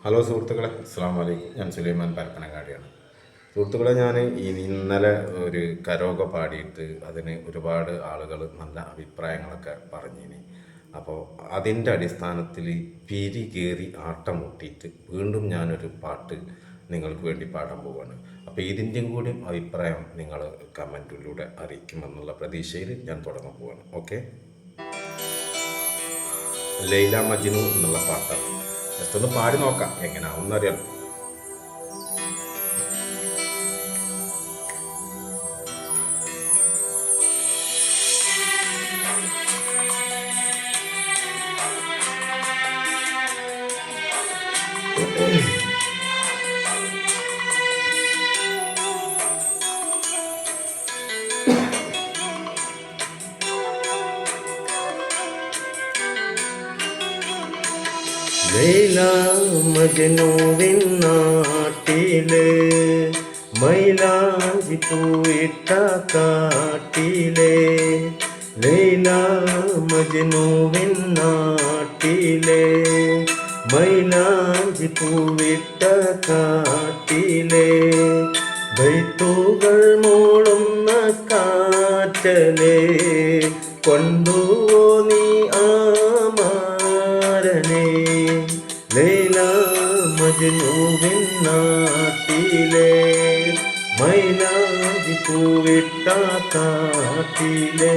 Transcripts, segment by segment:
Hello സുഹൃത്തുക്കളെ, അസ്സാം വലൈക്കും. ഞാൻ സുലൈമാൻ പരപ്പനങ്ങാടിയാണ്. സുഹൃത്തുക്കളെ, ഞാൻ ഇന്നലെ ഒരു കരോഗ പാടിയിട്ട് അതിന് ഒരുപാട് ആളുകൾ നല്ല അഭിപ്രായങ്ങളൊക്കെ പറഞ്ഞിനി. അപ്പോൾ അതിൻ്റെ അടിസ്ഥാനത്തിൽ പിരി കയറി ആട്ടം മുട്ടിയിട്ട് വീണ്ടും ഞാനൊരു പാട്ട് നിങ്ങൾക്ക് വേണ്ടി പാടാൻ പോവുകയാണ്. അപ്പോൾ ഇതിൻ്റെയും കൂടി അഭിപ്രായം നിങ്ങൾ കമൻറ്റിലൂടെ അറിയിക്കുമെന്നുള്ള പ്രതീക്ഷയിൽ ഞാൻ തുടങ്ങാൻ പോവുകയാണ്. ഓക്കെ, ലൈല മജ്നു എന്നുള്ള പാട്ടാണ്. ജസ്റ്റ് ഒന്ന് പാടി നോക്കാം, എങ്ങനെയാണെന്നറിയാം. ലൈല മജ്നുവിൻ നാട്ടില് മൈലാഞ്ചി പൂയിട്ട കാട്ടിലെ. ലൈല മജ്നുവിൻ നാട്ടിലെ മൈലാഞ്ചി പൂവിട്ട കാട്ടിലെ. ബൈത്തുകൾ മൂളുന്ന കാറ്റലെ കൊണ്ടുവോ നീ ആമാരനെ. ലൈല മജ്നുവിൻ നാട്ടിലെ മൈലാഞ്ചി പൂവിട്ട കാട്ടിലെ.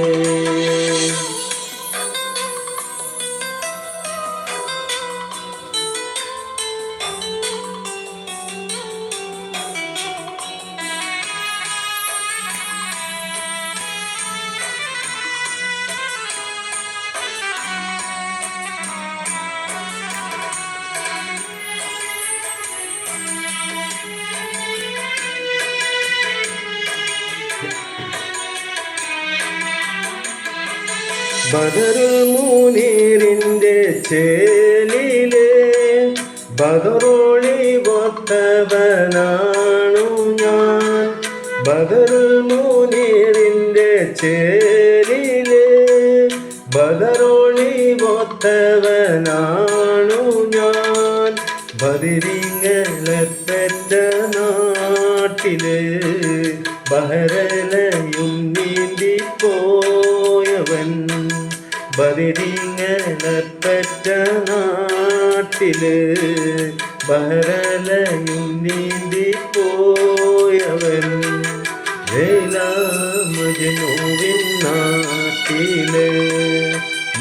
ബദറുൽ മുനീറിൻ്റെ ചേലിലെ ബദറോളി ഒത്തവനാണു ഞാൻ. ബദറുൽ മുനീറിൻ്റെ ചേലിലെ ബദറോളി ഒത്തവനാണു ഞാൻ. ബദരിങ്ങളെ പെറ്റ നാട്ടില് ബഹരലയും നീന്തിപ്പോയവൻ. ബദരിങ്ങളെ പെറ്റ നാട്ടില് ബഹരലയും നീന്തിപ്പോയവൻ. ലൈല മജ്നുവിൻ നാട്ടില്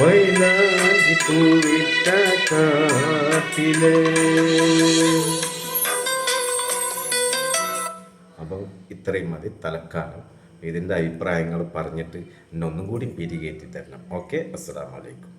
മൈലാഞ്ചി പൂവിട്ട കാട്ടില്. അപ്പം ഇത്രയും മതി തലക്കാലം. ഇതിൻ്റെ അഭിപ്രായങ്ങൾ പറഞ്ഞിട്ട് എന്നെ ഒന്നും കൂടി പിരികേറ്റി തരണം. ഓക്കെ, അസ്സലാമു അലൈക്കും.